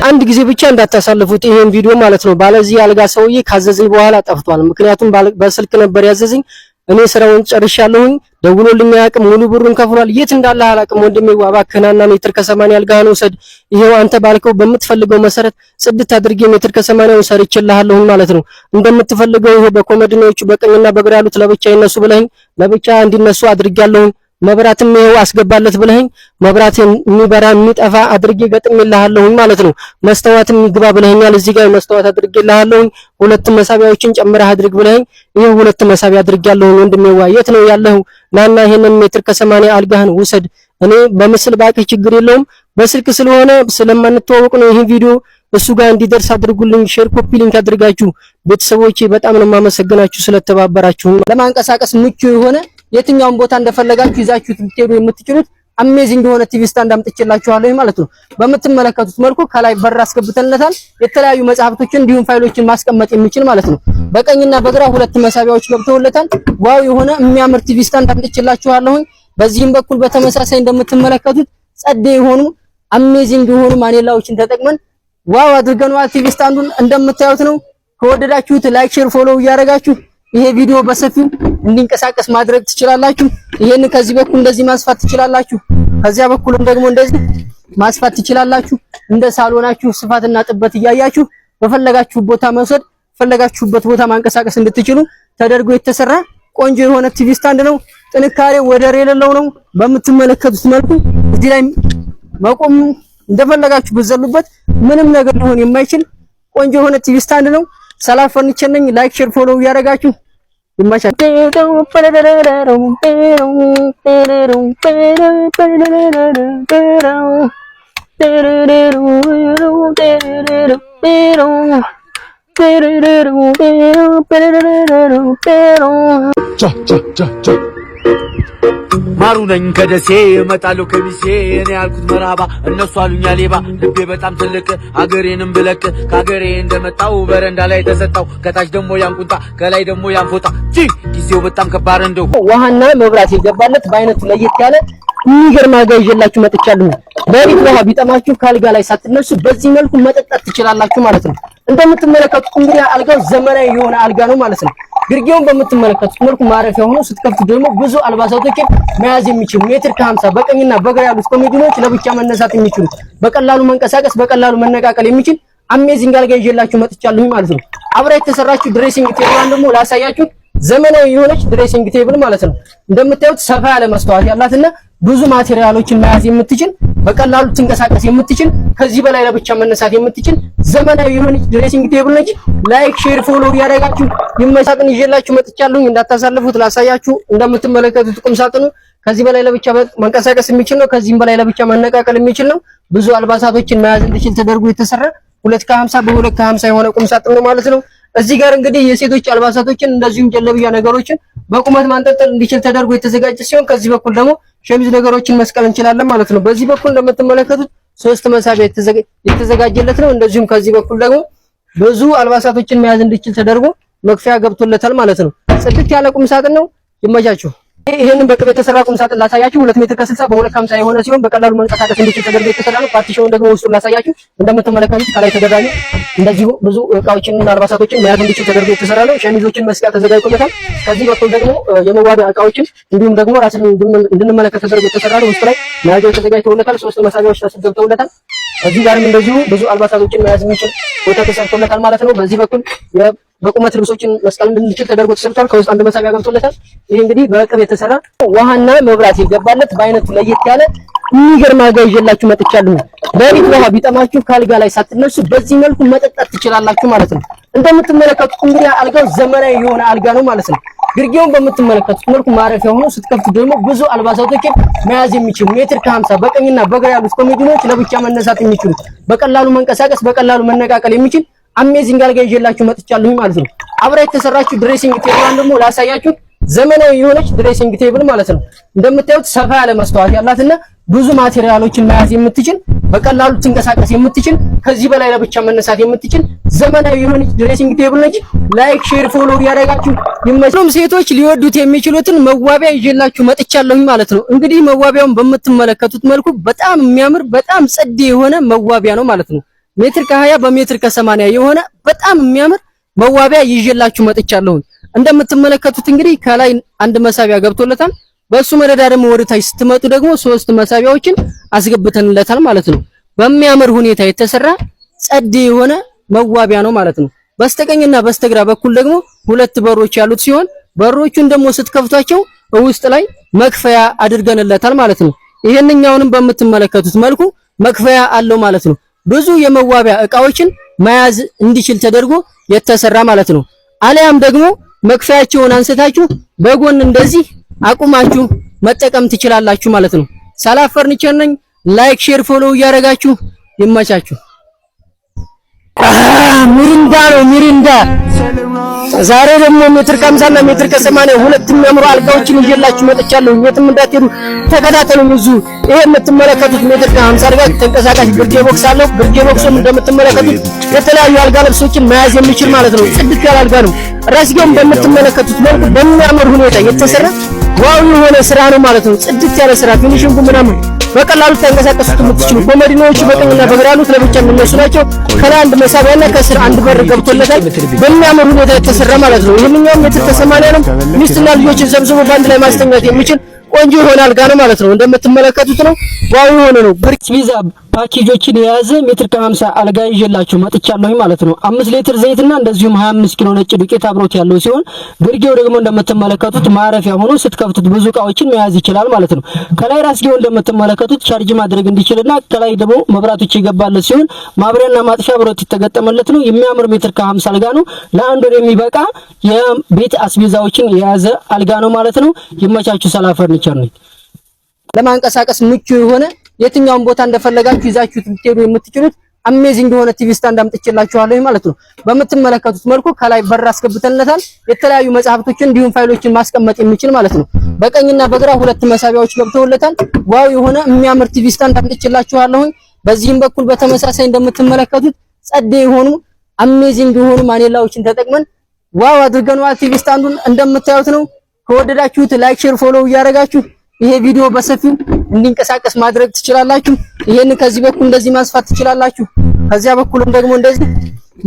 አንድ ጊዜ ብቻ እንዳታሳልፉት ይሄን ቪዲዮ ማለት ነው። ባለዚህ አልጋ ሰውዬ ካዘዘኝ በኋላ ጠፍቷል። ምክንያቱም በስልክ ነበር ያዘዘኝ። እኔ ስራውን ጨርሻለሁኝ። ደውሎልኝ አያውቅም። ሙሉ ብሩን ከፍሏል። የት እንዳለ አላውቅም። ወንድሜ እባክህና ሜትር ከ80 አልጋህን ውሰድ። ይሄው አንተ ባልከው በምትፈልገው መሰረት ጽድት አድርጌ ሜትር ከ80 ሰርቼልሃለሁ ማለት ነው። እንደምትፈልገው ይሄው በኮመዲኖቹ በቀኝና በግራ ያሉት ለብቻ ይነሱ ብለኸኝ ለብቻ እንዲነሱ አድርጌያለሁ። መብራትም ይሄው አስገባለት ብለኸኝ መብራት የሚበራ የሚጠፋ አድርጌ ገጥሜልሃለሁ ማለት ነው። መስተዋትም ይግባ ብለኸኛል። እዚህ ጋር መስተዋት አድርጌልሃለሁ። ሁለት መሳቢያዎችን ጨምረህ አድርግ ብለኸኝ ይሄው ሁለት መሳቢያ አድርጌያለሁ። ወንድሜዋ የት ነው ያለኸው? ናና ይሄንን ሜትር ከ80 አልጋህን ውሰድ። እኔ በምስል ባቅህ ችግር የለውም። በስልክ ስለሆነ ስለማንተዋወቅ ነው። ይሄን ቪዲዮ እሱ ጋር እንዲደርስ አድርጉልኝ። ሼር ኮፒ ሊንክ አድርጋችሁ ቤተሰቦቼ በጣም ነው የማመሰግናችሁ ስለተባበራችሁ። ለማንቀሳቀስ ምቹ የሆነ የትኛውን ቦታ እንደፈለጋችሁ ይዛችሁት ልትሄዱ የምትችሉት አሜዚንግ የሆነ ቲቪ ስታንድ አምጥቼላችኋለሁ ማለት ነው። በምትመለከቱት መልኩ ከላይ በር አስገብተንለታል። የተለያዩ መጽሐፍቶችን እንዲሁም ፋይሎችን ማስቀመጥ የሚችል ማለት ነው። በቀኝና በግራ ሁለት መሳቢያዎች ገብተውለታል። ዋው የሆነ የሚያምር ቲቪ ስታንድ አምጥቼላችኋለሁ። በዚህም በኩል በተመሳሳይ እንደምትመለከቱት ጸዴ የሆኑ አሜዚንግ የሆኑ ማኔላዎችን ተጠቅመን ዋው አድርገናል። ቲቪ ስታንዱን እንደምታዩት ነው። ከወደዳችሁት ላይክ፣ ሼር፣ ፎሎው እያደረጋችሁ ይሄ ቪዲዮ በሰፊው እንዲንቀሳቀስ ማድረግ ትችላላችሁ። ይሄን ከዚህ በኩል እንደዚህ ማስፋት ትችላላችሁ። ከዚያ በኩልም ደግሞ እንደዚህ ማስፋት ትችላላችሁ። እንደ ሳሎናችሁ ስፋትና ጥበት እያያችሁ በፈለጋችሁ ቦታ መውሰድ ፈለጋችሁበት ቦታ ማንቀሳቀስ እንድትችሉ ተደርጎ የተሰራ ቆንጆ የሆነ ቲቪ ስታንድ ነው። ጥንካሬ ወደር የሌለው ነው። በምትመለከቱት መልኩ እዚህ ላይ መቆም እንደፈለጋችሁ በዘሉበት ምንም ነገር ሊሆን የማይችል ቆንጆ የሆነ ቲቪ ስታንድ ነው። ሰላም ፈርኒቸር ነኝ። ላይክ ሼር ፎሎው እያደረጋችሁ ይማሻል። ማሩ ነኝ ከደሴ እመጣለሁ ከሚሴ እኔ ያልኩት መራባ እነሱ አሉኛ ሌባ ልቤ በጣም ትልቅ አገሬንም ብለቅ ከአገሬ እንደመጣው በረንዳ ላይ ተሰጣው ከታች ደግሞ ያንቁንጣ ከላይ ደግሞ ያንፎጣ ጊዜው በጣም ከባድ እንደው ውሃና መብራት የገባለት በአይነቱ ለየት ያለ የሚገርም አልጋ ይዤላችሁ መጥቻለሁ። በሪት ውሃ ቢጠማችሁ ካልጋ ላይ ሳትነሱ በዚህ መልኩ መጠጣት ትችላላችሁ ማለት ነው። እንደምትመለከቱት እንግዲህ አልጋው ዘመናዊ የሆነ አልጋ ነው ማለት ነው። ግርጌውን በምትመለከቱት መልኩ ማረፊያ ሆኖ ስትከፍቱ ደግሞ ብዙ አልባሳቶችን መያዝ የሚችሉ ሜትር ከ50 በቀኝና በግራ ያሉት ኮሜዲኖች ለብቻ መነሳት የሚችሉ በቀላሉ መንቀሳቀስ በቀላሉ መነቃቀል የሚችል አሜዚንግ አልጋ ይዤላችሁ መጥቻለሁ ማለት ነው። አብራ የተሰራችሁ ድሬሲንግ ቴብል ደግሞ ላሳያችሁ። ዘመናዊ የሆነች ድሬሲንግ ቴብል ማለት ነው። እንደምታዩት ሰፋ ያለ መስተዋት ያላትና ብዙ ማቴሪያሎችን መያዝ የምትችል በቀላሉ ትንቀሳቀስ የምትችል ከዚህ በላይ ለብቻ መነሳት የምትችል ዘመናዊ የሆነች ድሬሲንግ ቴብል ነች። ላይክ ሼር ፎሎው ያደረጋችሁ ይመሳቅን ይዤላችሁ መጥቻለሁ። እንዳታሳልፉት ላሳያችሁ። እንደምትመለከቱት ቁም ሳጥኑ ከዚህ በላይ ለብቻ መንቀሳቀስ የሚችል ነው። ከዚህም በላይ ለብቻ መነቃቀል የሚችል ነው። ብዙ አልባሳቶችን መያዝ እንዲችል ተደርጎ የተሰራ 250 በ250 የሆነ ቁም ሳጥን ነው ማለት ነው። እዚህ ጋር እንግዲህ የሴቶች አልባሳቶችን እንደዚሁም ጀለብያ ነገሮችን በቁመት ማንጠልጠል እንዲችል ተደርጎ የተዘጋጀ ሲሆን ከዚህ በኩል ደግሞ ሸሚዝ ነገሮችን መስቀል እንችላለን ማለት ነው። በዚህ በኩል እንደምትመለከቱት 3 መሳቢያ የተዘጋጀለት ነው። እንደዚሁም ከዚህ በኩል ደግሞ ብዙ አልባሳቶችን መያዝ እንዲችል ተደርጎ መክፈያ ገብቶለታል ማለት ነው። ጽድት ያለ ቁም ሳጥን ነው። ይመቻችሁ። ይሄንን በቅብ የተሰራ ቁም ሳጥን ላሳያችሁ። 2 ሜትር ከ60 በ250 የሆነ ሲሆን በቀላሉ መንቀሳቀስ እንዲችል ተደርጎ የተሰራ ነው። ፓርቲሽኑን ደግሞ ውስጡን ላሳያችሁ። እንደምትመለከቱት ከላይ ተደራጅ እንደዚሁ ብዙ እቃዎችን እና አልባሳቶችን መያዝ እንዲችል ተደርጎ የተሰራ ነው። ሸሚዞችን መስቀያ ተዘጋጅቶለታል። ከዚህ በኩል ደግሞ የመዋቢያ እቃዎችን እንዲሁም ደግሞ ራስን እንድንመለከት ተደርጎ የተሰራ ነው። ውስጥ ላይ መያዣዎች ተዘጋጅተውለታል። 3 መሳቢያዎች ተሰግተውለታል። እዚህ ጋርም እንደዚሁ ብዙ አልባሳቶችን መያዝ የሚችል ቦታ ተሰርቶለታል ማለት ነው። በዚህ በኩል በቁመት ልብሶችን መስቀል እንድንችል ተደርጎ ተሰርቷል። ከውስጥ አንድ መሳቢያ ገብቶለታል። ይሄ እንግዲህ በቅብ የተሰራ ውሃና መብራት የገባለት በአይነቱ ለየት ያለ የሚገርም አልጋ ይዤላችሁ መጥቻለሁ። በሪት ውሃ ቢጠማችሁ ካልጋ ላይ ሳትነሱ በዚህ መልኩ መጠጣት ትችላላችሁ ማለት ነው። እንደምትመለከቱት እንግዲህ አልጋው ዘመናዊ የሆነ አልጋ ነው ማለት ነው። ግርጌውን በምትመለከቱት መልኩ ማረፊያ ሆኖ ስትከፍቱ ደግሞ ብዙ አልባሳቶችን መያዝ የሚችሉ ሜትር ከ50 በቀኝና በግራ ያሉት ኮሜዲኖች ለብቻ መነሳት የሚችሉ በቀላሉ መንቀሳቀስ በቀላሉ መነቃቀል የሚችል አሜዚንግ አልጋ ይዤላችሁ መጥቻለሁ ማለት ነው። አብራ የተሰራችሁ ድሬሲንግ ቴብል ደግሞ ላሳያችሁ። ዘመናዊ የሆነች ድሬሲንግ ቴብል ማለት ነው። እንደምታዩት ሰፋ ያለ መስተዋት ያላትና ብዙ ማቴሪያሎችን መያዝ የምትችል በቀላሉ ትንቀሳቀስ የምትችል ከዚህ በላይ ለብቻ መነሳት የምትችል ዘመናዊ የሆነች ድሬሲንግ ቴብል ነች። ላይክ ሼር ፎሎው ያደረጋችሁ ይመስሉም ሴቶች ሊወዱት የሚችሉትን መዋቢያ ይዤላችሁ መጥቻለሁ ማለት ነው። እንግዲህ መዋቢያውን በምትመለከቱት መልኩ በጣም የሚያምር በጣም ጸዴ የሆነ መዋቢያ ነው ማለት ነው። ሜትር ከ20 በሜትር ከ80 የሆነ በጣም የሚያምር መዋቢያ ይዤላችሁ መጥቻለሁ። እንደምትመለከቱት እንግዲህ ከላይ አንድ መሳቢያ ገብቶለታል። በሱ መደዳ ደግሞ ወደታች ስትመጡ ደግሞ 3 መሳቢያዎችን አስገብተንለታል ማለት ነው። በሚያምር ሁኔታ የተሰራ ጸዴ የሆነ መዋቢያ ነው ማለት ነው። በስተቀኝና በስተግራ በኩል ደግሞ 2 በሮች ያሉት ሲሆን በሮቹን ደግሞ ስትከፍቷቸው ውስጥ ላይ መክፈያ አድርገንለታል ማለት ነው። ይሄንኛውንም በምትመለከቱት መልኩ መክፈያ አለው ማለት ነው። ብዙ የመዋቢያ እቃዎችን መያዝ እንዲችል ተደርጎ የተሰራ ማለት ነው። አለያም ደግሞ መክፈያቸውን አንስታችሁ በጎን እንደዚህ አቁማችሁ መጠቀም ትችላላችሁ ማለት ነው። ሰላም ፈርኒቸር ነኝ። ላይክ ሼር ፎሎ እያደረጋችሁ ይመቻችሁ። ሚሪንዳ ነው ሚሪንዳ። ዛሬ ደግሞ ሜትር ከ50 እና ሜትር ከ80 ሁለት የሚያምሩ አልጋዎችን ይዤላችሁ መጥቻለሁ። የትም እንዳትሄዱ ተከታተሉኝ። እዚሁ ይሄ የምትመለከቱት ሜትር ከ50 አልጋ ተንቀሳቃሽ ብርጌ ቦክስ አለው። ብርጌ ቦክሱም እንደምትመለከቱት የተለያዩ አልጋ ልብሶችን መያዝ የሚችል ማለት ነው። ጽድት ያለ አልጋ ነው። ራስጌም በምትመለከቱት መልኩ በሚያምር ሁኔታ የተሰራ ዋው የሆነ ስራ ነው ማለት ነው። ጽድት ያለ ስራ ፊኒሺንጉ ምናምን በቀላሉ ተንቀሳቀሱት የምትችሉ ኮሞዲኖች በቀኝና በግራ ያሉት ለብቻ የሚነሱ ናቸው። ከላይ አንድ መሳቢያና ከስር አንድ በር ገብቶለታል። በሚያምር ሁኔታ የተሰራ ማለት ነው። ይሄንኛው ሜትር ከ80 ነው። ሚስትና ልጆችን ሰብስቦ በአንድ ላይ ማስተኛት የሚችል ቆንጆ የሆነ አልጋ ነው ማለት ነው። እንደምትመለከቱት ነው። ዋው የሆነ ነው። ብርክ ቪዛ ፓኬጆችን የያዘ ሜትር ከ50 አልጋ ይዤላችሁ መጥቻለሁ ማለት ነው። 5 ሊትር ዘይትና እንደዚሁም 25 ኪሎ ነጭ ዱቄት አብሮት ያለው ሲሆን ብርጌው ደግሞ እንደምትመለከቱት ማረፊያ ሆኖ ስትከፍቱት ብዙ እቃዎችን መያዝ ይችላል ማለት ነው። ከላይ ራስጌው እንደምትመለከቱት ቻርጅ ማድረግ እንዲችልና ከላይ ደግሞ መብራቶች ይገባለት ሲሆን ማብሪያና ማጥፊያ አብሮት የተገጠመለት ነው። የሚያምር ሜትር ከ50 አልጋ ነው። ለአንድ ወር የሚበቃ የቤት አስቤዛዎችን የያዘ አልጋ ነው ማለት ነው። ይመቻችሁ። ሰላም ፈርኒቸር ነኝ። ለማንቀሳቀስ ምቹ የሆነ የትኛውን ቦታ እንደፈለጋችሁ ይዛችሁ ትሄዱ የምትችሉት አሜዚንግ የሆነ ቲቪ ስታንድ አምጥቼላችኋለሁ ማለት ነው። በምትመለከቱት መልኩ ከላይ በር አስገብተንለታል። የተለያዩ መጽሐፍቶችን እንዲሁም ፋይሎችን ማስቀመጥ የሚችል ማለት ነው። በቀኝና በግራ 2 መሳቢያዎች ገብተውለታል። ዋው የሆነ የሚያምር ቲቪ ስታንድ አምጥቼላችኋለሁ። በዚህም በኩል በተመሳሳይ እንደምትመለከቱት ጸዴ የሆኑ አሜዚንግ የሆኑ ማኔላዎችን ተጠቅመን ዋው አድርገናል። ቲቪ ስታንዱን እንደምታዩት ነው። ከወደዳችሁት ላይክ ሼር ፎሎ እያደረጋችሁ ይሄ ቪዲዮ በሰፊው እንዲንቀሳቀስ ማድረግ ትችላላችሁ። ይሄን ከዚህ በኩል እንደዚህ ማስፋት ትችላላችሁ። ከዚያ በኩልም ደግሞ እንደዚህ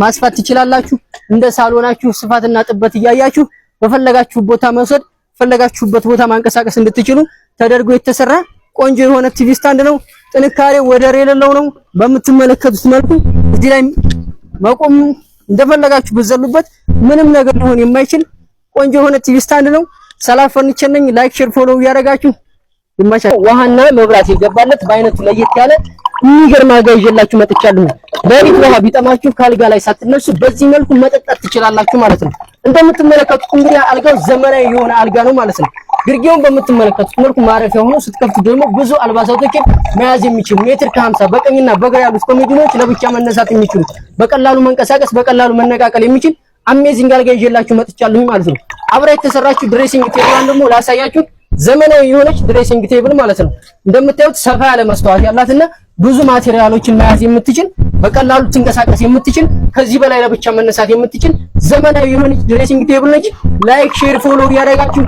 ማስፋት ትችላላችሁ። እንደ ሳሎናችሁ ስፋትና ጥበት እያያችሁ በፈለጋችሁ ቦታ መውሰድ ፈለጋችሁበት ቦታ ማንቀሳቀስ እንድትችሉ ተደርጎ የተሰራ ቆንጆ የሆነ ቲቪ ስታንድ ነው። ጥንካሬ ወደር የሌለው ነው። በምትመለከቱት መልኩ እዚህ ላይ መቆም እንደፈለጋችሁ በዘሉበት ምንም ነገር ሊሆን የማይችል ቆንጆ የሆነ ቲቪ ስታንድ ነው። ሰላም ፈርኒቸር ነኝ። ላይክ ሼር ፎሎ እያደረጋችሁ ይመቻችሁ። ውሃና መብራት የገባለት በአይነቱ ለየት ያለ የሚገርም አልጋ ይዤላችሁ መጥቻለሁ። ለሊት ውሃ ቢጠማችሁ ካልጋ ላይ ሳትነሱ በዚህ መልኩ መጠጣት ትችላላችሁ ማለት ነው። እንደምትመለከቱት እንግዲህ አልጋው ዘመናዊ የሆነ አልጋ ነው ማለት ነው። ግርጌውን በምትመለከቱት መልኩ ማረፊያ ሆኖ ስትከፍቱ ደግሞ ብዙ አልባሳቶችን መያዝ የሚችል ሜትር ከ50 በቀኝና በግራ ያሉት ኮሜዲኖች ለብቻ መነሳት የሚችሉ በቀላሉ መንቀሳቀስ በቀላሉ መነቃቀል የሚችል አሜዚንግ አልጋ ይዤላችሁ መጥቻለሁ ማለት ነው። አብራ የተሰራችሁ ድሬሲንግ ቴብሏን ደግሞ ላሳያችሁ። ዘመናዊ የሆነች ድሬሲንግ ቴብል ማለት ነው። እንደምታዩት ሰፋ ያለ መስታወት ያላትና ብዙ ማቴሪያሎችን መያዝ የምትችል በቀላሉ ትንቀሳቀስ የምትችል ከዚህ በላይ ለብቻ መነሳት የምትችል ዘመናዊ የሆነች ድሬሲንግ ቴብል ነች። ላይክ ሼር ፎሎ ያደረጋችሁ